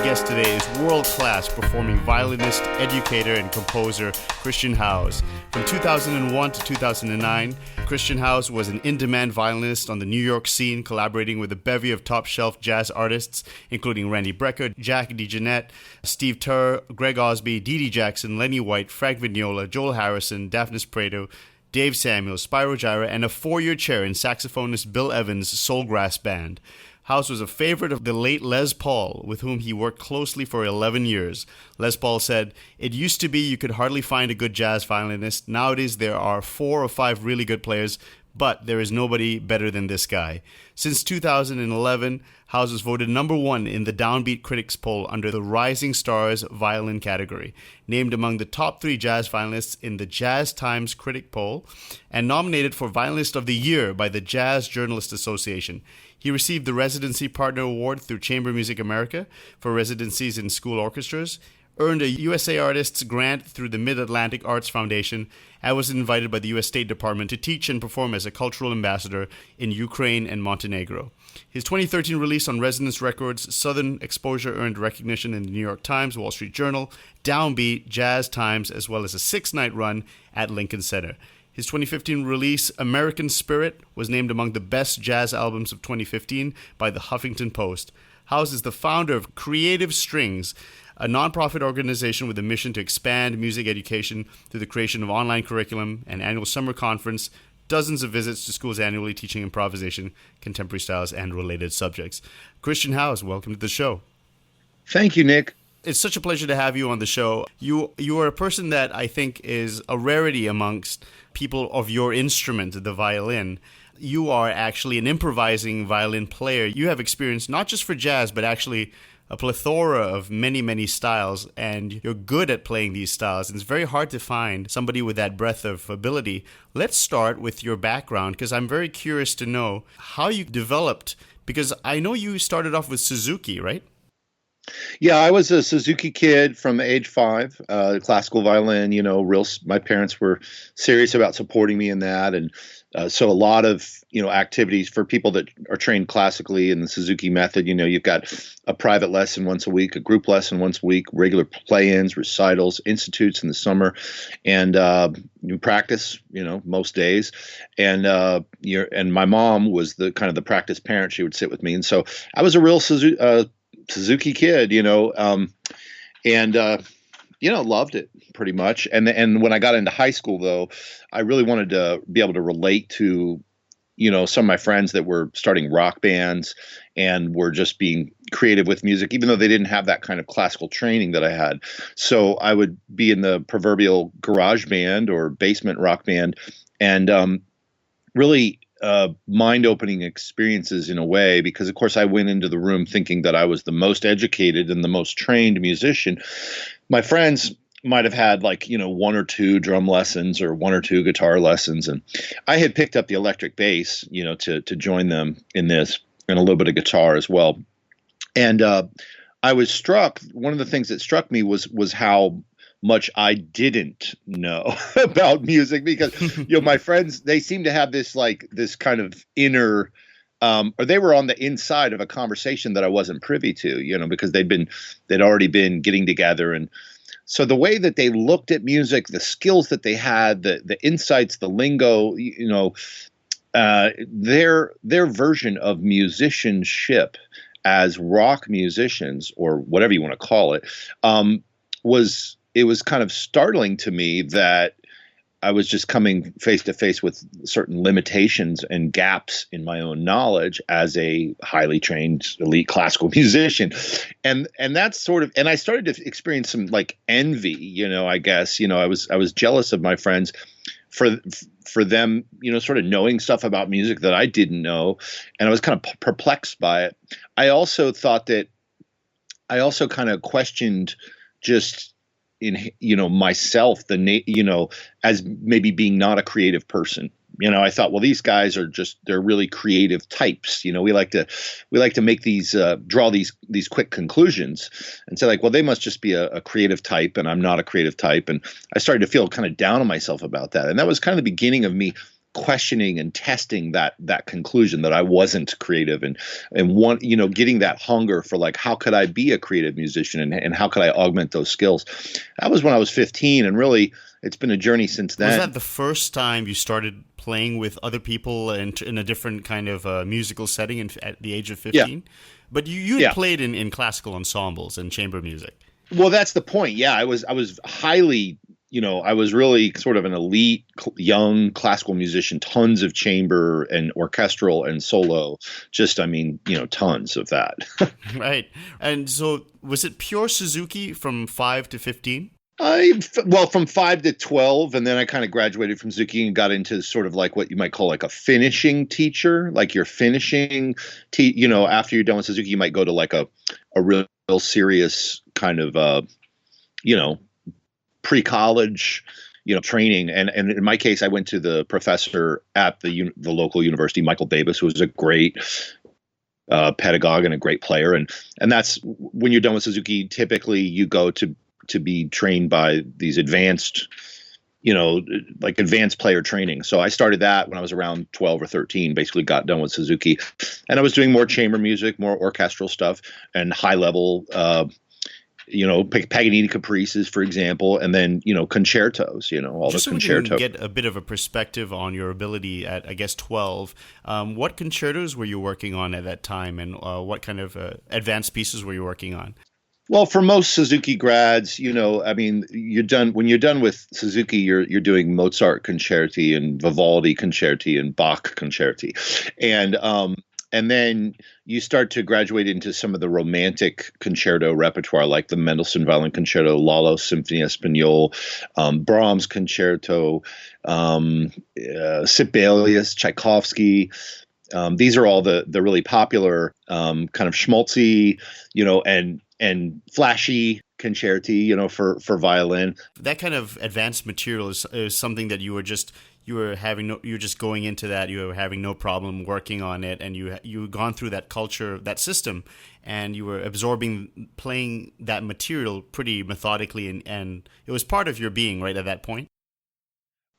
guest today is world-class performing violinist, educator, and composer Christian Howes. From 2001 to 2009, Christian Howes was an in-demand violinist on the New York scene, collaborating with a bevy of top-shelf jazz artists, including Randy Brecker, Jack DeJohnette, Steve Turr, Greg Osby, Dee Dee Jackson, Lenny White, Frank Vignola, Joel Harrison, Daphnis Prado, Dave Samuels, Spyro Gyra, and a 4-year chair in saxophonist Bill Evans' Soulgrass Band. Howes was a favorite of the late Les Paul, with whom he worked closely for 11 years. Les Paul said, "It used to be you could hardly find a good jazz violinist. Nowadays there are 4 or 5 really good players, but there is nobody better than this guy." Since 2011, Howes was voted number 1 in the Downbeat Critics poll under the Rising Stars Violin category, named among the top 3 jazz violinists in the Jazz Times Critic poll, and nominated for Violinist of the Year by the Jazz Journalists Association. He received the Residency Partner Award through Chamber Music America for residencies in school orchestras, earned a USA Artists Grant through the Mid-Atlantic Arts Foundation, and was invited by the U.S. State Department to teach and perform as a cultural ambassador in Ukraine and Montenegro. His 2013 release on Resonance Records, Southern Exposure, earned recognition in the New York Times, Wall Street Journal, Downbeat, Jazz Times, as well as a 6-night run at Lincoln Center. His 2015 release, American Spirit, was named among the best jazz albums of 2015 by the Huffington Post. Howes is the founder of Creative Strings, a nonprofit organization with a mission to expand music education through the creation of online curriculum, an annual summer conference, dozens of visits to schools annually teaching improvisation, contemporary styles, and related subjects. Christian Howes, welcome to the show. Thank you, Nick. It's such a pleasure to have you on the show. You are a person that I think is a rarity amongst people of your instrument, the violin. You are actually an improvising violin player. You have experience not just for jazz, but actually a plethora of many, many styles, and you're good at playing these styles. And it's very hard to find somebody with that breadth of ability. Let's start with your background, because I'm very curious to know how you developed, because I know you started off with Suzuki, right? Yeah, I was a Suzuki kid from age 5, classical violin, my parents were serious about supporting me in that. And so a lot of, activities for people that are trained classically in the Suzuki method. You've got a private lesson once a week, a group lesson once a week, regular play-ins, recitals, institutes in the summer, and you practice, most days. And and my mom was the kind of the practice parent. She would sit with me. And so I was a real Suzuki kid, loved it pretty much. And when I got into high school, though, I really wanted to be able to relate to, some of my friends that were starting rock bands and were just being creative with music, even though they didn't have that kind of classical training that I had. So I would be in the proverbial garage band or basement rock band, and really mind-opening experiences in a way, because of course I went into the room thinking that I was the most educated and the most trained musician. My friends might have had 1 or 2 drum lessons or 1 or 2 guitar lessons, and I had picked up the electric bass, to join them in this, and a little bit of guitar as well. And I was struck. One of the things that struck me was how much I didn't know about music, because my friends, they seem to have this kind of inner or they were on the inside of a conversation that I wasn't privy to, because they'd already been getting together. And so the way that they looked at music, the skills that they had, the insights, the lingo, their version of musicianship as rock musicians, or whatever you want to call it, was kind of startling to me that I was just coming face to face with certain limitations and gaps in my own knowledge as a highly trained elite classical musician. And that's sort of, and I started to experience some envy, I guess, I was jealous of my friends for them, sort of knowing stuff about music that I didn't know. And I was kind of perplexed by it. I also kind of questioned just in myself, as maybe being not a creative person. I thought, well, these guys they're really creative types. We like to make these draw these quick conclusions and say well, they must just be a creative type, and I'm not a creative type. And I started to feel kind of down on myself about that. And that was kind of the beginning of me questioning and testing that conclusion that I wasn't creative, and one, getting that hunger for like, how could I be a creative musician, and how could I augment those skills? That was when I was 15, and really it's been a journey since then. Was that the first time you started playing with other people and in a different kind of musical setting at the age of 15? Yeah. But you had played in classical ensembles and chamber music. Well, that's the point. Yeah, I was highly, I was really sort of an elite young classical musician, tons of chamber and orchestral and solo, tons of that. Right. And so was it pure Suzuki from 5 to 15? From 5 to 12, and then I kind of graduated from Suzuki and got into sort of like what you might call like a finishing teacher, like your finishing, after you're done with Suzuki, you might go to like a real serious kind of, pre-college, training. And in my case, I went to the professor at the local university, Michael Davis, who was a great pedagogue and a great player. And that's when you're done with Suzuki, typically you go to be trained by these advanced, advanced player training. So I started that when I was around 12 or 13, basically got done with Suzuki. And I was doing more chamber music, more orchestral stuff, and high level, Paganini caprices, for example, and then, concertos, all just the so concertos. We can get a bit of a perspective on your ability at, I guess, 12. What concertos were you working on at that time, and what kind of advanced pieces were you working on? Well, for most Suzuki grads, you're done when you're done with Suzuki, you're doing Mozart concerti and Vivaldi concerti and Bach concerti, and then you start to graduate into some of the romantic concerto repertoire, like the Mendelssohn Violin Concerto, Lalo Symphony Espagnole, Brahms Concerto, Sibelius, Tchaikovsky. These are all the really popular kind of schmaltzy, and flashy concerti, for violin. That kind of advanced material is something that you were just going into that, you were having no problem working on it, and you gone through that culture, that system, and you were absorbing, playing that material pretty methodically, and it was part of your being right at that point.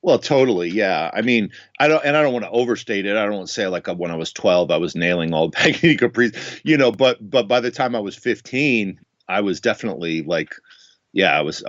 Well, totally. Yeah. I mean, I don't want to overstate it. I don't want to say like when I was 12, I was nailing all Paganini caprices, but by the time I was 15, I was definitely like, I was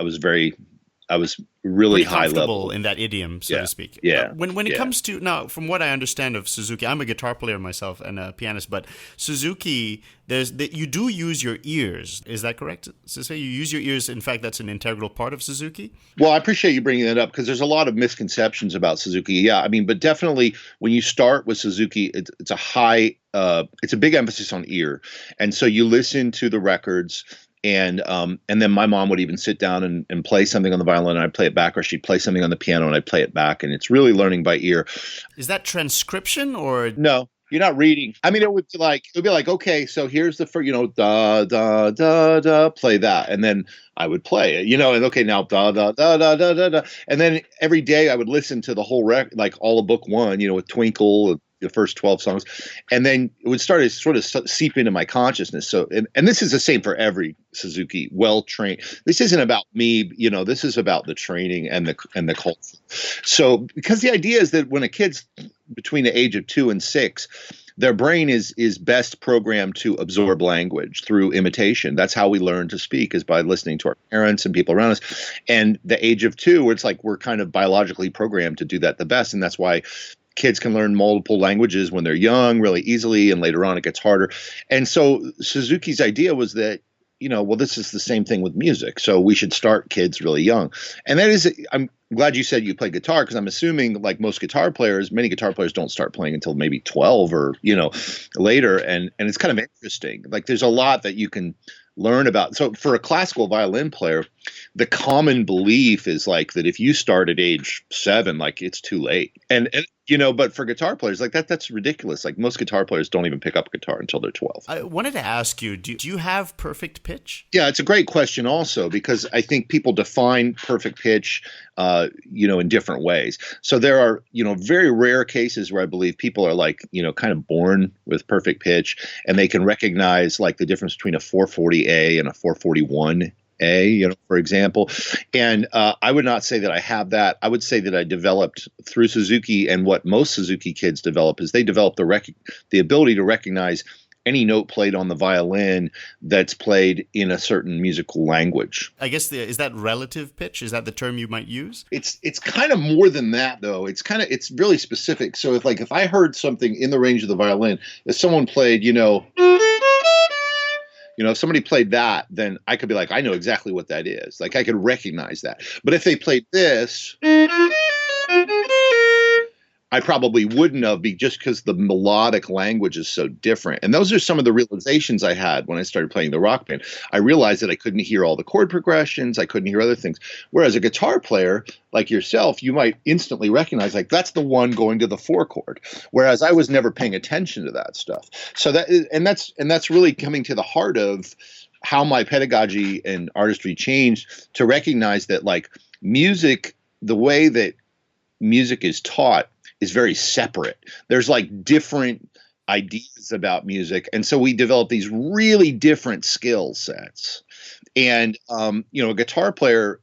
really pretty high level in that idiom, so to speak. Yeah. When it comes to, now, from what I understand of Suzuki, I'm a guitar player myself and a pianist, but Suzuki, you do use your ears. Is that correct? So say you use your ears. In fact, that's an integral part of Suzuki. Well, I appreciate you bringing that up because there's a lot of misconceptions about Suzuki. Yeah, but definitely when you start with Suzuki, it's a big emphasis on ear, and so you listen to the records. And then my mom would even sit down and play something on the violin, and I'd play it back, or she'd play something on the piano and I'd play it back. And it's really learning by ear. Is that transcription or? No, you're not reading. It would be like, okay, so here's the first, da, da, da, da, play that. And then I would play it, and okay, now da, da, da, da, da, da, da. And then every day I would listen to the whole record, like all of book one, with Twinkle, the first 12 songs, and then it would start to sort of seep into my consciousness. So, and this is the same for every Suzuki well-trained. This isn't about me, this is about the training and the culture. So, because the idea is that when a kid's between the age of 2 and 6, their brain is best programmed to absorb language through imitation. That's how we learn to speak, is by listening to our parents and people around us. And the age of 2, where it's like we're kind of biologically programmed to do that the best. And that's why kids can learn multiple languages when they're young really easily, and later on it gets harder. And so Suzuki's idea was that, this is the same thing with music. So we should start kids really young. And that is, I'm glad you said you play guitar, because I'm assuming like most guitar players, many guitar players don't start playing until maybe 12 or, later. And it's kind of interesting. Like there's a lot that you can learn about. So for a classical violin player, the common belief is like that if you start at age 7, like it's too late. And but for guitar players, like that's ridiculous. Like most guitar players don't even pick up a guitar until they're 12. I wanted to ask you, do you have perfect pitch? Yeah, it's a great question also, because I think people define perfect pitch, in different ways. So there are, very rare cases where I believe people are like, kind of born with perfect pitch, and they can recognize like the difference between a 440A and a 441A. A, for example. And I would not say that I have that. I would say that I developed through Suzuki, and what most Suzuki kids develop is they develop the ability to recognize any note played on the violin that's played in a certain musical language. I guess is that relative pitch? Is that the term you might use? It's kind of more than that, though. It's really specific. So if I heard something in the range of the violin, if someone played, if somebody played that, then I could be like, I know exactly what that is. Like I could recognize that. But if they played this, I probably wouldn't have, just because the melodic language is so different. And those are some of the realizations I had when I started playing the rock band. I realized that I couldn't hear all the chord progressions. I couldn't hear other things. Whereas a guitar player like yourself, you might instantly recognize, like, that's the one going to the 4 chord. Whereas I was never paying attention to that stuff. So that's really coming to the heart of how my pedagogy and artistry changed, to recognize that, like, music, the way that music is taught is very separate. There's like different ideas about music. And so we develop these really different skill sets. And, a guitar player,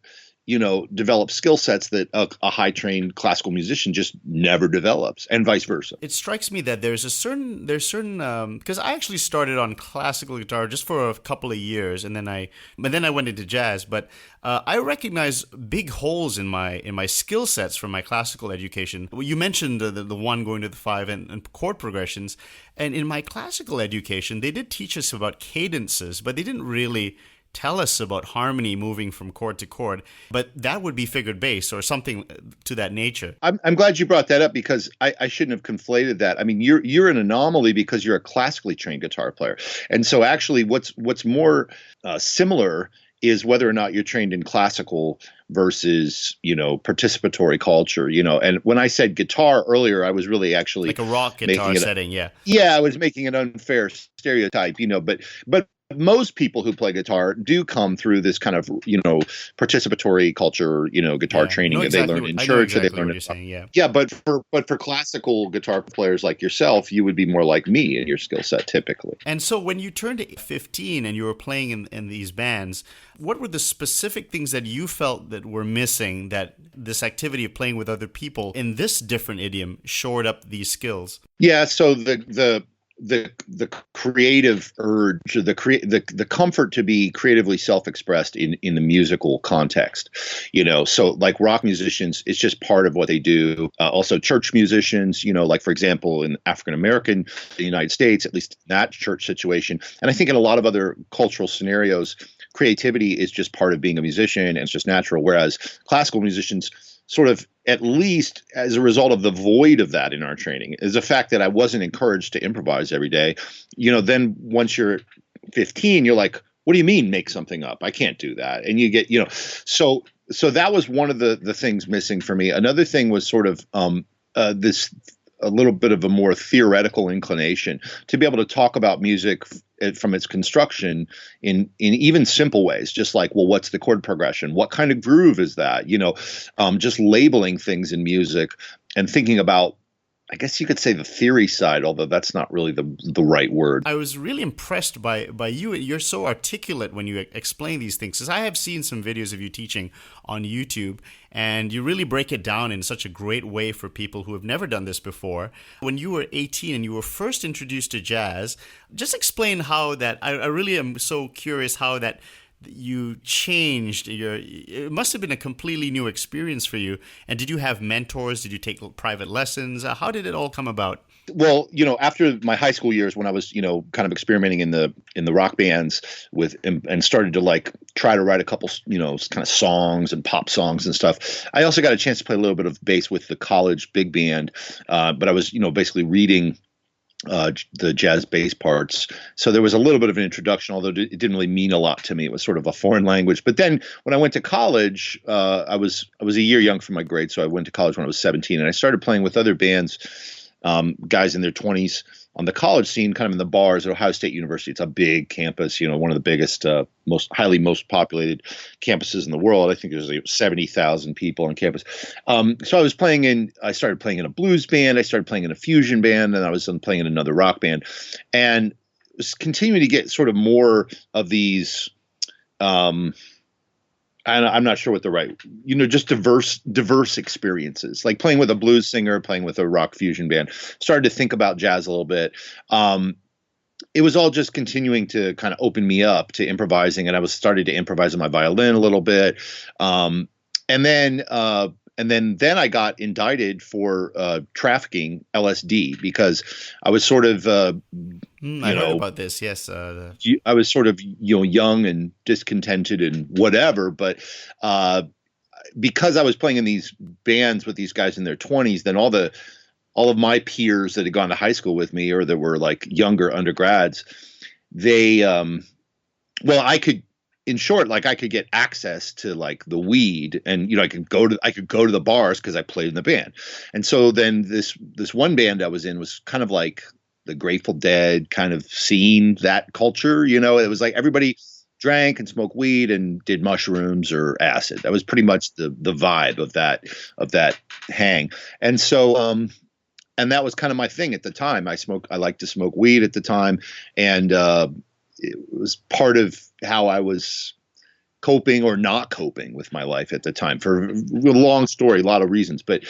develops skill sets that a high trained classical musician just never develops, and vice versa. It strikes me that there's certain because I actually started on classical guitar just for a couple of years, and then I went into jazz. But I recognize big holes in my skill sets from my classical education. You mentioned the 1 going to the 5 and chord progressions, and in my classical education, they did teach us about cadences, but they didn't really tell us about harmony moving from chord to chord, but that would be figured bass or something to that nature. I'm glad you brought that up, because I shouldn't have conflated that. I mean, you're an anomaly because you're a classically trained guitar player. And so actually what's more similar is whether or not you're trained in classical versus, participatory culture, and when I said guitar earlier, I was really actually like a rock guitar setting. Yeah. Yeah. I was making an unfair stereotype, but most people who play guitar do come through this kind of, participatory culture, guitar training that they learn in church. Exactly, or they learn what saying, yeah. But for classical guitar players like yourself, you would be more like me in your skill set typically. And so when you turned 15 and you were playing in these bands, what were the specific things that you felt that were missing, that this activity of playing with other people in this different idiom shored up these skills? Yeah, so the creative urge, the comfort to be creatively self-expressed in the musical context, so like rock musicians, it's just part of what they do. Also church musicians, like for example, in African American, the United States, at least in that church situation. And I think in a lot of other cultural scenarios, creativity is just part of being a musician, and it's just natural. Whereas classical musicians, sort of, at least as a result of the void of that in our training, is the fact that I wasn't encouraged to improvise every day. Then once you're 15, you're like, what do you mean make something up? I can't do that. And you get, so that was one of the things missing for me. Another thing was sort of a little bit of a more theoretical inclination to be able to talk about music from its construction in even simple ways, just like, well, what's the chord progression? What kind of groove is that? Just labeling things in music and thinking about, I guess you could say, the theory side, although that's not really the right word. I was really impressed by you. You're so articulate when you explain these things, because I have seen some videos of you teaching on YouTube, and you really break it down in such a great way for people who have never done this before. When you were 18 and you were first introduced to jazz, just explain how that, I really am so curious how that you changed it must have been a completely new experience for you. And did you have mentors? Did you take private lessons? How did it all come about? Well, after my high school years, when I was, kind of experimenting in the rock bands and started to like try to write a couple, kind of songs and pop songs and stuff, I also got a chance to play a little bit of bass with the college big band. But I was, basically reading the jazz bass parts. So there was a little bit of an introduction, although it didn't really mean a lot to me. It was sort of a foreign language. But then when I went to college, I was a year young from my grade. So I went to college when I was 17, and I started playing with other bands, guys in their 20s on the college scene, kind of in the bars at Ohio State University. It's a big campus, one of the biggest, most populated campuses in the world. I think there's like 70,000 people on campus. So I started playing in a blues band. I started playing in a fusion band, and I was playing in another rock band, and was continuing to get sort of more of these, I'm not sure what the right, just diverse experiences, like playing with a blues singer, playing with a rock fusion band, started to think about jazz a little bit. It was all just continuing to kind of open me up to improvising. And I was starting to improvise on my violin a little bit. And then I got indicted for trafficking LSD because I was sort of, I heard about this. Yes, I was sort of young and discontented and whatever, but because I was playing in these bands with these guys in their 20s, then all of my peers that had gone to high school with me or that were like younger undergrads, they I could. In short, like I could get access to like the weed, and I could go to the bars because I played in the band. And so then this one band I was in was kind of like the Grateful Dead kind of scene, that culture. It was like everybody drank and smoked weed and did mushrooms or acid. That was pretty much the vibe of that hang. And so and that was kind of my thing at the time. I liked to smoke weed at the time, and it was part of how I was coping or not coping with my life at the time, for a long story, a lot of reasons. But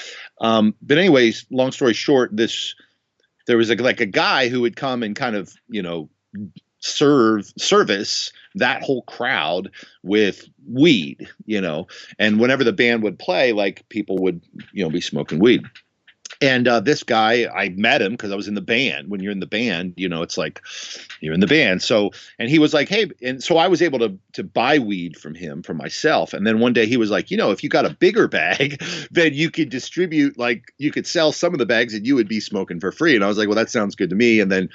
anyways, long story short, there was a guy who would come and kind of, service that whole crowd with weed, and whenever the band would play, like people would, be smoking weed. And this guy, I met him because I was in the band. When you're in the band, it's like you're in the band. So, and he was like, hey, and so I was able to buy weed from him for myself. And then one day he was like, if you got a bigger bag, then you could distribute, like you could sell some of the bags and you would be smoking for free. And I was like, well, that sounds good to me. And then,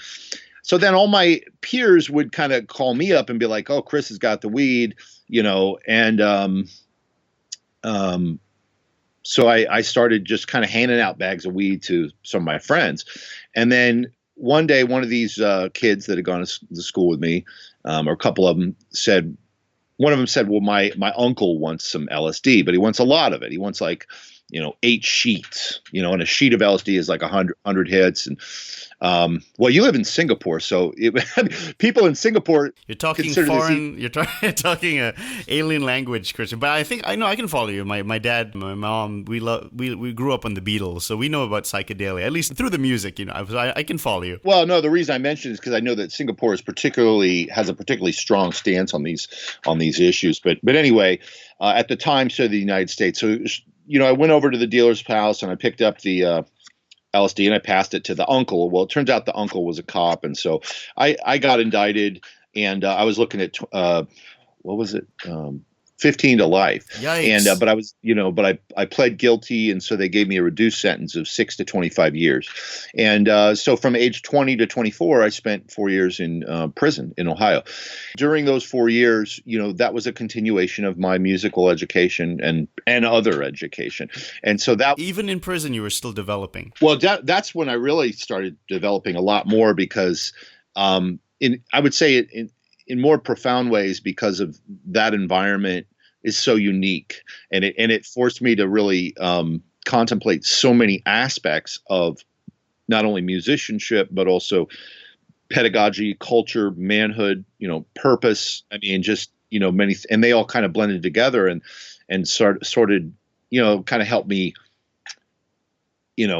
so then all my peers would kind of call me up and be like, oh, Chris has got the weed, and so I started just kind of handing out bags of weed to some of my friends. And then one day, one of these kids that had gone to school with me, or a couple of them said, well, my uncle wants some LSD, but he wants a lot of it. He wants like, 8 sheets, and a sheet of LSD is like 100 hits. And well, you live in Singapore, so people in Singapore, you're talking foreign, you're talking a alien language, Christian. But I think I know I can follow you. My dad, my mom, we grew up on the Beatles, so we know about psychedelia, at least through the music. I can follow you. Well, no, the reason I mentioned it is because I know that Singapore has a particularly strong stance on these issues. But anyway, at the time, so the United States, so. I went over to the dealer's house and I picked up the LSD and I passed it to the uncle. Well, it turns out the uncle was a cop. And so I got indicted, and I was looking at, what was it? 15 to life. Yikes. And, but I was, I pled guilty. And so they gave me a reduced sentence of 6 to 25 years. And so from age 20 to 24, I spent 4 years in prison in Ohio. During those 4 years, that was a continuation of my musical education and other education. And so that, even in prison, you were still developing. Well, that's when I really started developing a lot more, because I would say in more profound ways, because of that environment is so unique, and it forced me to really contemplate so many aspects of not only musicianship but also pedagogy, culture, manhood, purpose. I mean, just many, and they all kind of blended together and sorted, kind of helped me,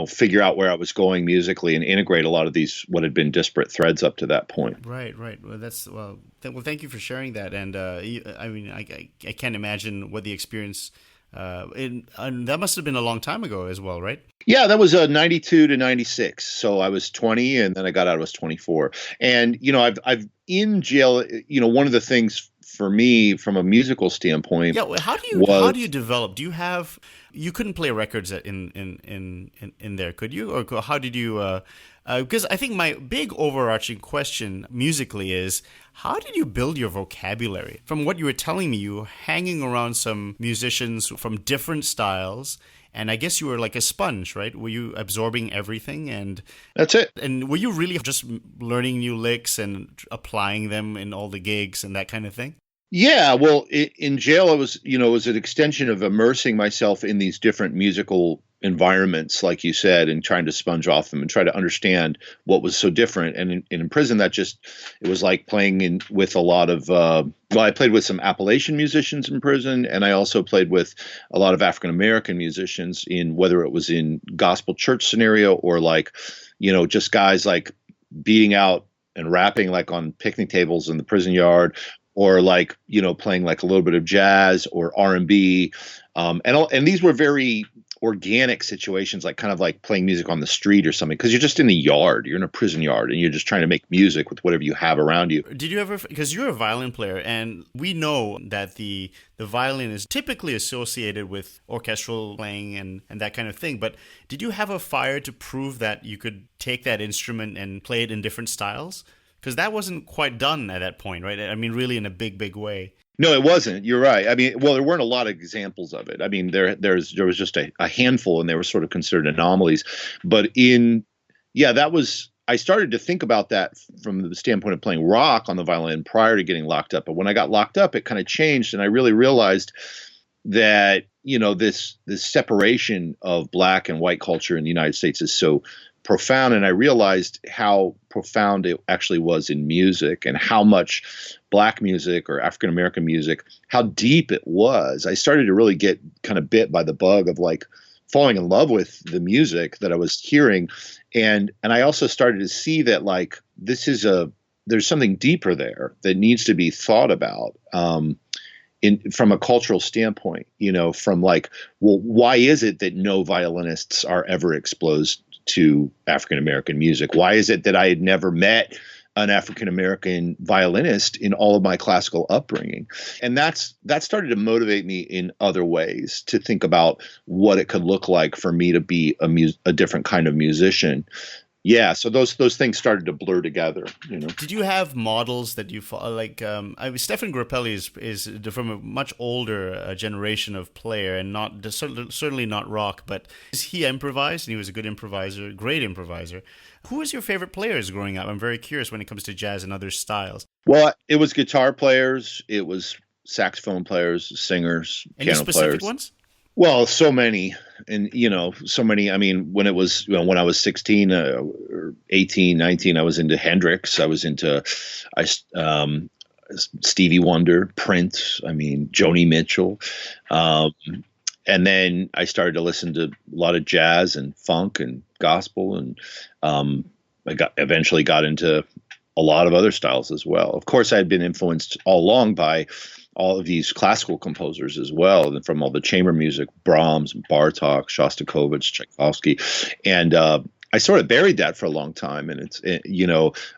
figure out where I was going musically and integrate a lot of these, what had been disparate threads up to that point. Right. Well, thank you for sharing that. And I can't imagine what the experience, and that must have been a long time ago as well, right? Yeah, that was 92 to 96. So I was 20, and then I got out, I was 24. And, I've in jail, one of the things for me from a musical standpoint. Yeah. How do you develop? Do you have, you couldn't play records in there, could you? Or how did you, because I think my big overarching question musically is, how did you build your vocabulary? From what you were telling me, you were hanging around some musicians from different styles, and I guess you were like a sponge, right? Were you absorbing everything? And that's it. And were you really just learning new licks and applying them in all the gigs and that kind of thing? Yeah, well, in jail, it was an extension of immersing myself in these different musical environments, like you said, and trying to sponge off them and try to understand what was so different. And in prison, it was like playing with a lot of, I played with some Appalachian musicians in prison, and I also played with a lot of African American musicians in, whether it was in gospel church scenario or like, just guys like beating out and rapping like on picnic tables in the prison yard, or like, playing like a little bit of jazz or R&B. And these were very organic situations, like kind of like playing music on the street or something, because you're just in the yard, you're in a prison yard, and you're just trying to make music with whatever you have around you. Did you ever, because you're a violin player, and we know that the violin is typically associated with orchestral playing and that kind of thing, but did you have a fire to prove that you could take that instrument and play it in different styles? Because that wasn't quite done at that point, right? I mean, really in a big, big way. No, it wasn't. You're right. I mean, well, there weren't a lot of examples of it. I mean, there was just a handful, and they were sort of considered anomalies. But I started to think about that from the standpoint of playing rock on the violin prior to getting locked up. But when I got locked up, it kind of changed, and I really realized that, this separation of black and white culture in the United States is so profound. And I realized how profound it actually was in music, and how much black music or African American music, how deep it was. I started to really get kind of bit by the bug of like falling in love with the music that I was hearing. And I also started to see that like, there's something deeper there that needs to be thought about, from a cultural standpoint, from like, well, why is it that no violinists are ever exposed to African American music? Why is it that I had never met an African American violinist in all of my classical upbringing? And that started to motivate me in other ways to think about what it could look like for me to be a different kind of musician. Yeah, so those things started to blur together. Did you have models that you follow? Like, Stefan Grappelli is from a much older generation of player, and certainly not rock. But he improvised, and he was a good improviser, great improviser. Who was your favorite players growing up? I'm very curious when it comes to jazz and other styles. Well, it was guitar players, it was saxophone players, singers, piano players. Any specific ones? Well, so many, and so many. I mean, when it was when I was 16 or 18, 19, I was into Hendrix. I was into Stevie Wonder, Prince. I mean, Joni Mitchell, and then I started to listen to a lot of jazz and funk and gospel, and I eventually got into a lot of other styles as well. Of course, I had been influenced all along by all of these classical composers as well, and from all the chamber music, Brahms, Bartok, Shostakovich, Tchaikovsky. And I sort of buried that for a long time. And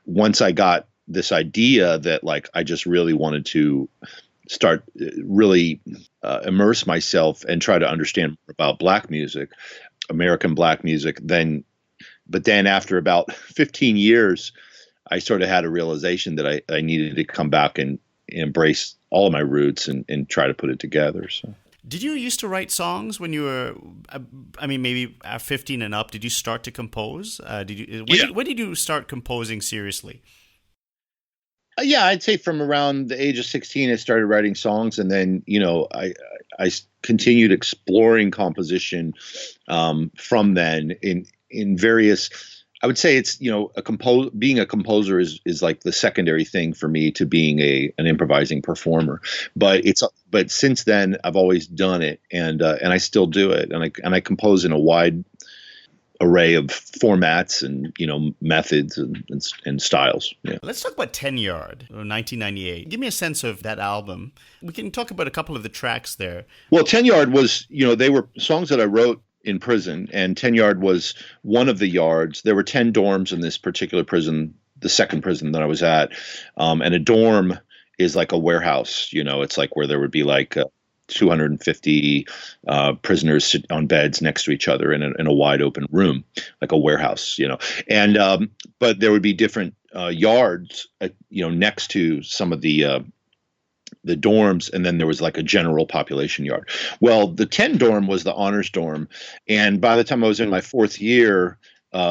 once I got this idea that like, I just really wanted to start really immerse myself and try to understand more about black music, American black music, but then after about 15 years, I sort of had a realization that I needed to come back and embrace all of my roots and try to put it together. So, did you used to write songs when you were, maybe at 15 and up? Did you start to compose? When did you start composing seriously? Yeah, I'd say from around the age of 16, I started writing songs, and then I continued exploring composition from then in various. I would say it's, being a composer is like the secondary thing for me to being an improvising performer. But since then I've always done it, and I still do it, and I compose in a wide array of formats and methods and styles. Yeah. Let's talk about 10 Yard, 1998. Give me a sense of that album. We can talk about a couple of the tracks there. Well, 10 Yard was, they were songs that I wrote in prison, and 10 Yard was one of the yards. There were 10 dorms in this particular prison, the second prison that I was at. And a dorm is like a warehouse, it's like where there would be like 250 prisoners sit on beds next to each other in a wide open room, like a warehouse, and but there would be different yards, next to some of the dorms, and then there was like a general population yard. Well, the 10 dorm was the honors dorm, and by the time I was in my fourth year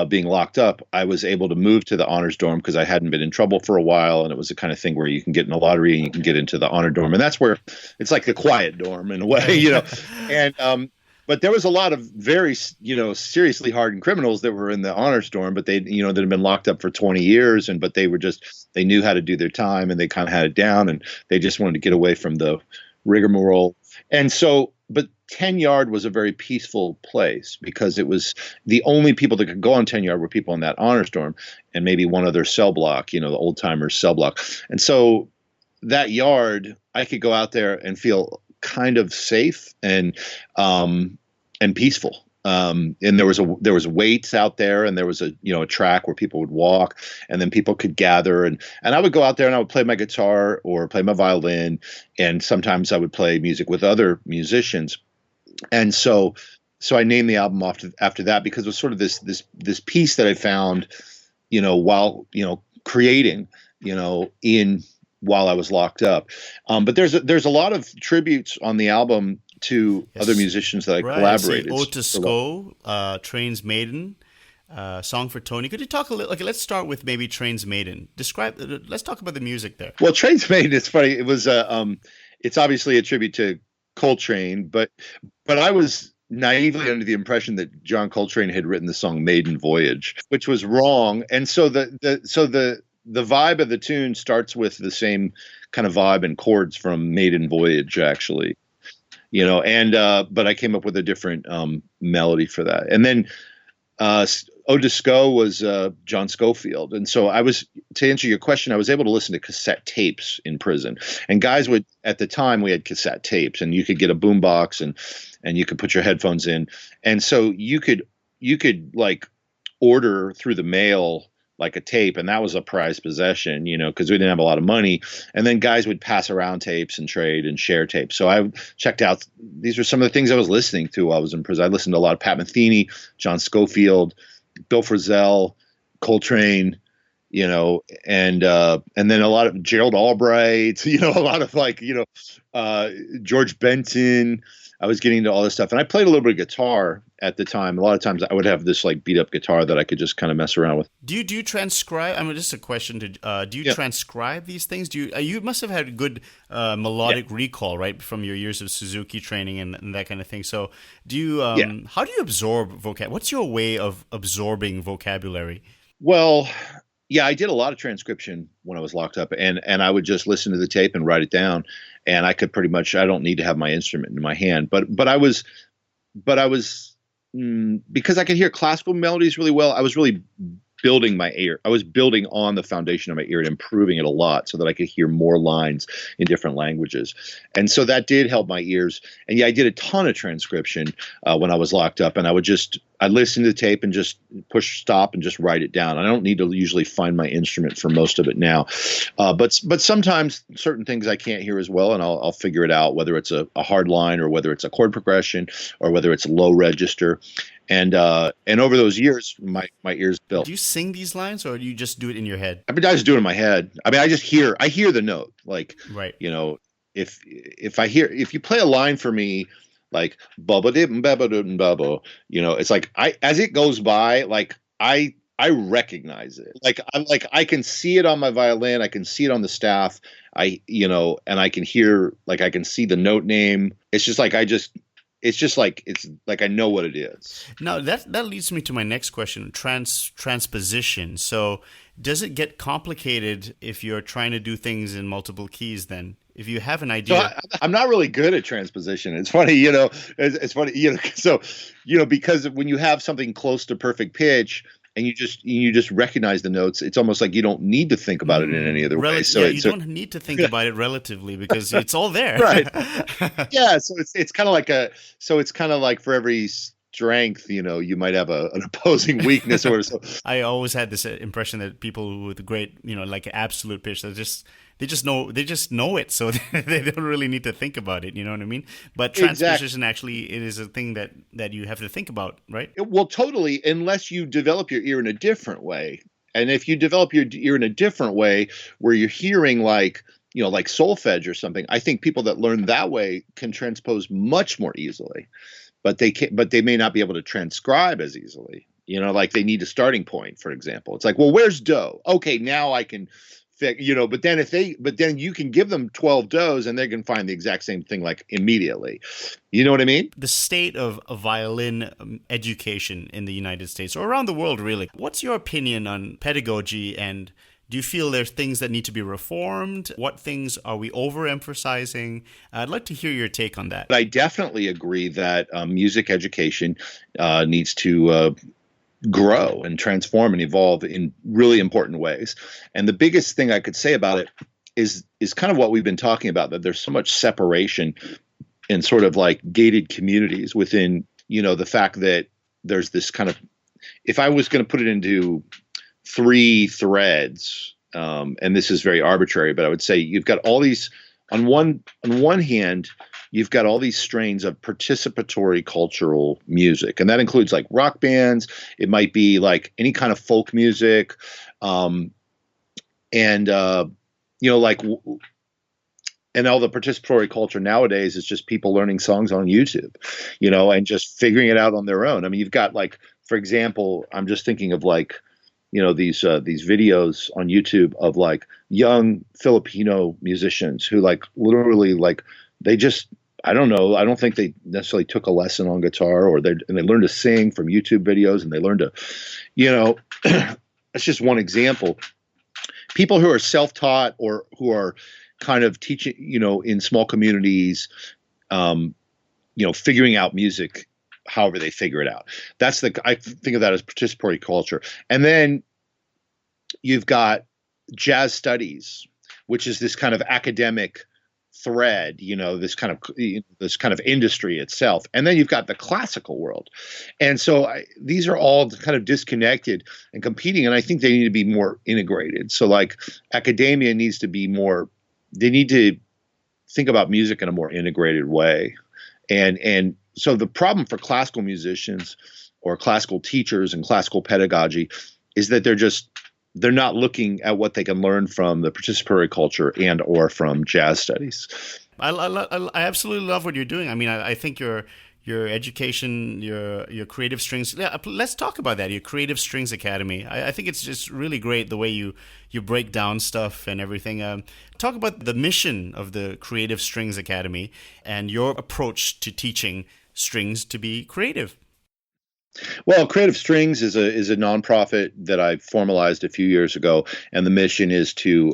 being locked up, I was able to move to the honors dorm because I hadn't been in trouble for a while, and it was the kind of thing where you can get in a lottery and you can get into the honor dorm, and that's where it's like the quiet dorm in a way, And but there was a lot of very, seriously hardened criminals that were in the honor storm, but they, that had been locked up for 20 years, but they knew how to do their time, and they kind of had it down, and they just wanted to get away from the rigmarole. And so, but 10 Yard was a very peaceful place because it was the only people that could go on 10 Yard were people in that honor storm and maybe one other cell block, the old timers cell block. And so that yard, I could go out there and feel kind of safe and peaceful. And there was weights out there, and there was a track where people would walk, and then people could gather, and I would go out there and I would play my guitar or play my violin, and sometimes I would play music with other musicians. And so I named the album after that, because it was sort of this piece that I found, while creating, while I was locked up. But there's a lot of tributes on the album to other musicians that I collaborated. Ode to Sko, Trane's Maiden, Song for Tony. Could you talk a little? Okay, let's start with maybe Trane's Maiden. Let's talk about the music there. Well, Trane's Maiden, it's funny. It was it's obviously a tribute to Coltrane, but I was naively under the impression that John Coltrane had written the song Maiden Voyage, which was wrong. And so the vibe of the tune starts with the same kind of vibe and chords from Maiden Voyage, actually, but I came up with a different melody for that. And then Ode to Sko was John Scofield. And so to answer your question, I was able to listen to cassette tapes in prison. And guys at the time, we had cassette tapes, and you could get a boombox and you could put your headphones in. And so you could like order through the mail like a tape, and that was a prized possession, because we didn't have a lot of money. And then guys would pass around tapes and trade and share tapes. So I checked out, these were some of the things I was listening to while I was in prison. I listened to a lot of Pat Metheny, John Scofield, Bill Frisell, Coltrane, and then a lot of Gerald Albright, a lot of George Benson. I was getting into all this stuff, and I played a little bit of guitar at the time. A lot of times I would have this like beat up guitar that I could just kind of mess around with. Do you transcribe? I mean, this is a question to, do you transcribe these things? You must have had good melodic recall, right? From your years of Suzuki training and that kind of thing. So do you, how do you absorb vocabulary? What's your way of absorbing vocabulary? Well, yeah, I did a lot of transcription when I was locked up, and I would just listen to the tape and write it down. And I could pretty much, I don't need to have my instrument in my hand, but I was because I could hear classical melodies really well. I was really building my ear. I was building on the foundation of my ear and improving it a lot so that I could hear more lines in different languages. And so that did help my ears. And yeah, I did a ton of transcription when I was locked up, and I'd listen to the tape and just push stop and just write it down. I don't need to usually find my instrument for most of it now. But sometimes certain things I can't hear as well, and I'll figure it out, whether it's a hard line or whether it's a chord progression or whether it's low register. And over those years, my ears built. Do you sing these lines, or do you just do it in your head? I just do it in my head. I mean, I hear the note. Like, right. If you play a line for me, like bubba dip bubba bubba, it's like as it goes by, like I recognize it. I can see it on my violin, I can see it on the staff. And I can hear, like, I can see the note name. It's just like it's like I know what it is. Now that leads me to my next question: transposition. So does it get complicated if you're trying to do things in multiple keys? Then, if you have an idea, so I'm not really good at transposition. It's funny, it's funny, so because when you have something close to perfect pitch, and you just recognize the notes, it's almost like you don't need to think about it in any other way. So you don't need to think about it relatively because it's all there. Right. Yeah. So it's kind of like for every strength, you might have an opposing weakness or so. I always had this impression that people with great, like absolute pitch, they just know it, so they don't really need to think about it. You know what I mean? But transposition, actually, it is a thing that you have to think about, right? Well, totally, unless you develop your ear in a different way. And if you develop your ear in a different way, where you're hearing like solfège or something, I think people that learn that way can transpose much more easily. But they may not be able to transcribe as easily. Like they need a starting point, for example. It's like, well, where's do? Okay, now I can but then you can give them 12 does and they can find the exact same thing like immediately. You know what I mean? The state of violin education in the United States or around the world, really. What's your opinion on pedagogy, and do you feel there's things that need to be reformed? What things are we overemphasizing? I'd like to hear your take on that. I definitely agree that music education needs to grow and transform and evolve in really important ways. And the biggest thing I could say about it is kind of what we've been talking about, that there's so much separation in sort of like gated communities within, the fact that there's this kind of, if I was going to put it into 3 threads, and this is very arbitrary, but I would say you've got all these, on one hand, you've got all these strains of participatory cultural music, and that includes like rock bands. It might be like any kind of folk music, and and all the participatory culture nowadays is just people learning songs on YouTube, and just figuring it out on their own. I mean, you've got like, for example, I'm just thinking of like, these videos on YouTube of like young Filipino musicians who like literally like they just, I don't know, I don't think they necessarily took a lesson on guitar, and they learned to sing from YouTube videos, and they learned to, that's just one example. People who are self-taught or who are kind of teaching, in small communities, figuring out music however they figure it out. I think of that as participatory culture. And then you've got jazz studies, which is this kind of academic thread, this kind of industry itself. And then you've got the classical world. And so these are all kind of disconnected and competing. And I think they need to be more integrated. So like academia needs to be more, they need to think about music in a more integrated way. And so the problem for classical musicians or classical teachers and classical pedagogy is that they're not looking at what they can learn from the participatory culture and or from jazz studies. I absolutely love what you're doing. I mean, I think your education, your Creative Strings. Yeah, let's talk about that. Your Creative Strings Academy. I think it's just really great the way you break down stuff and everything. Talk about the mission of the Creative Strings Academy and your approach to teaching strings to be creative. Well, Creative Strings is a nonprofit that I formalized a few years ago, and the mission is to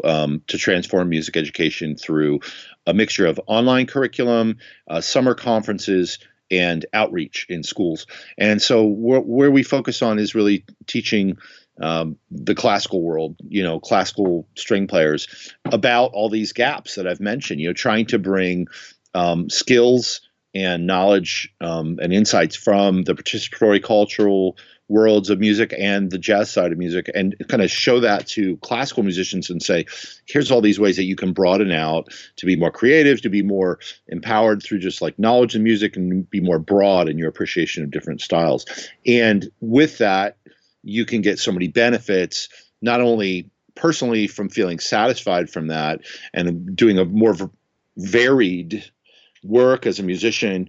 transform music education through a mixture of online curriculum, summer conferences, and outreach in schools. And so where we focus on is really teaching the classical world, classical string players about all these gaps that I've mentioned, trying to bring skills and knowledge and insights from the participatory cultural worlds of music and the jazz side of music, and kind of show that to classical musicians and say, here's all these ways that you can broaden out to be more creative, to be more empowered through just like knowledge of music, and be more broad in your appreciation of different styles. And with that, you can get so many benefits, not only personally from feeling satisfied from that and doing a more varied work as a musician,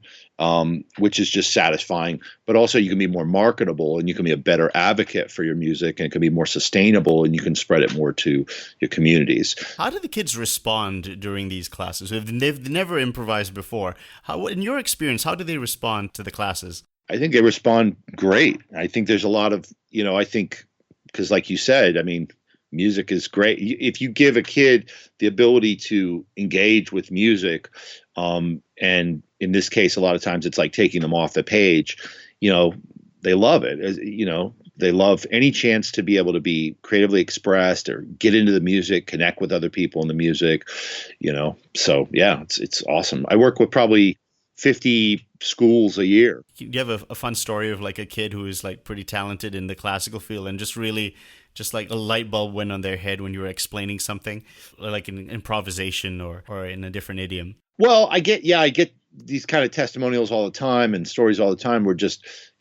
which is just satisfying, but also you can be more marketable and you can be a better advocate for your music, and it can be more sustainable, and you can spread it more to your communities. How do the kids respond during these classes? If they've never improvised before, in your experience, how do they respond to the classes? I think they respond great. I think there's a lot of, I think, because like you said, I mean, music is great. If you give a kid the ability to engage with music, and in this case, a lot of times it's like taking them off the page, they love it. They love any chance to be able to be creatively expressed or get into the music, connect with other people in the music, So yeah, it's awesome. I work with probably 50 schools a year. Do you have a fun story of like a kid who is like pretty talented in the classical field and just like a light bulb went on their head when you were explaining something, like in improvisation or in a different idiom? Well, I get these kind of testimonials all the time and stories all the time where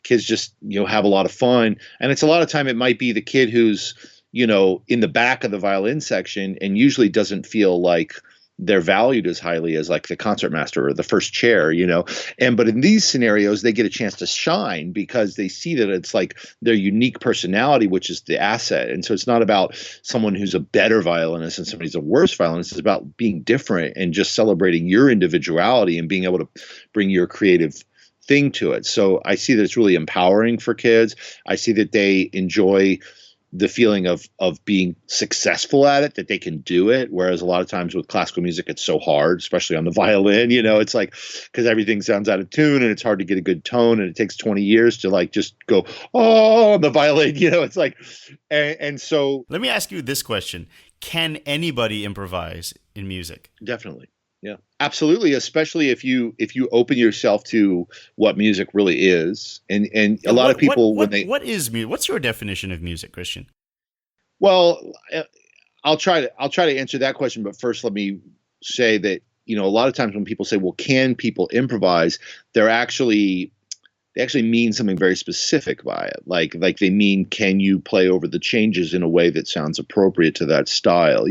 kids just, have a lot of fun. And it's a lot of time it might be the kid who's, in the back of the violin section and usually doesn't feel like they're valued as highly as like the concertmaster or the first chair, but in these scenarios they get a chance to shine because they see that it's like their unique personality, which is the asset. And so it's not about someone who's a better violinist and somebody's a worse violinist. It's about being different and just celebrating your individuality and being able to bring your creative thing to it. So I see that it's really empowering for kids. I see that they enjoy the feeling of being successful at it, that they can do it. Whereas a lot of times with classical music, it's so hard, especially on the violin, it's like, because everything sounds out of tune and it's hard to get a good tone and it takes 20 years to like just go, oh, on the violin, it's like, and so. Let me ask you this question. Can anybody improvise in music? Definitely. Yeah, absolutely. Especially if you open yourself to what music really is, and a lot of people what is music? What's your definition of music, Christian? Well, I'll try to answer that question, but first let me say that a lot of times when people say, "Well, can people improvise?" they actually mean something very specific by it. Like they mean, can you play over the changes in a way that sounds appropriate to that style?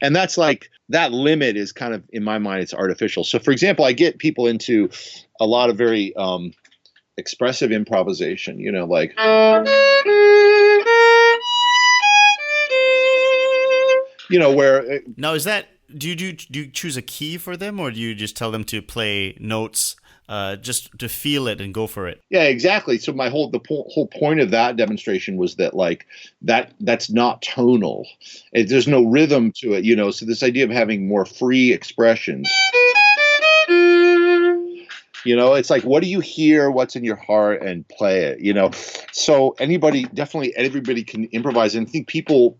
And that's like, that limit is kind of, in my mind, it's artificial. So for example, I get people into a lot of very expressive improvisation, like, where. Now, is that, do you choose a key for them, or do you just tell them to play notes just to feel it and go for it? Yeah, exactly. So whole point of that demonstration was that like that's not tonal. There's no rhythm to it, So this idea of having more free expressions, it's like, what do you hear? What's in your heart? And play it, So everybody can improvise, and I think people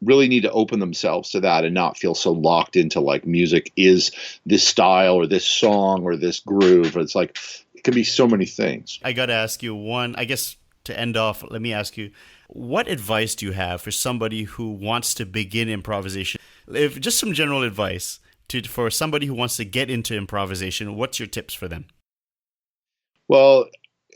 really need to open themselves to that and not feel so locked into like music is this style or this song or this groove. It's like, it can be so many things. I got to ask you one, I guess to end off, let me ask you, what advice do you have for somebody who wants to begin improvisation? Just some general advice for somebody who wants to get into improvisation, what's your tips for them? Well,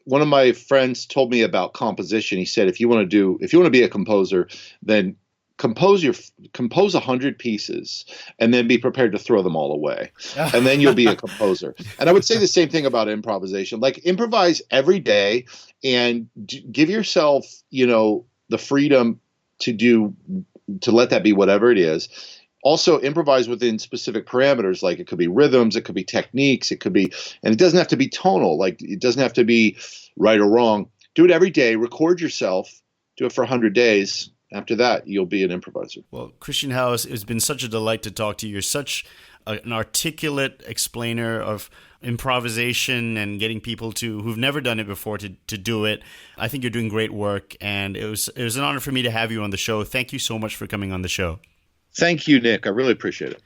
one of my friends told me about composition. He said, if you want to be a composer, then compose 100 pieces and then be prepared to throw them all away. And then you'll be a composer. And I would say the same thing about improvisation. Like, improvise every day and give yourself, the freedom to let that be whatever it is. Also improvise within specific parameters. Like, it could be rhythms, it could be techniques, and it doesn't have to be tonal. Like, it doesn't have to be right or wrong. Do it every day, record yourself, do it for 100 days. After that, you'll be an improviser. Well, Christian House, it's been such a delight to talk to you. You're such an articulate explainer of improvisation and getting people who've never done it before to do it. I think you're doing great work, and it was an honor for me to have you on the show. Thank you so much for coming on the show. Thank you, Nick. I really appreciate it.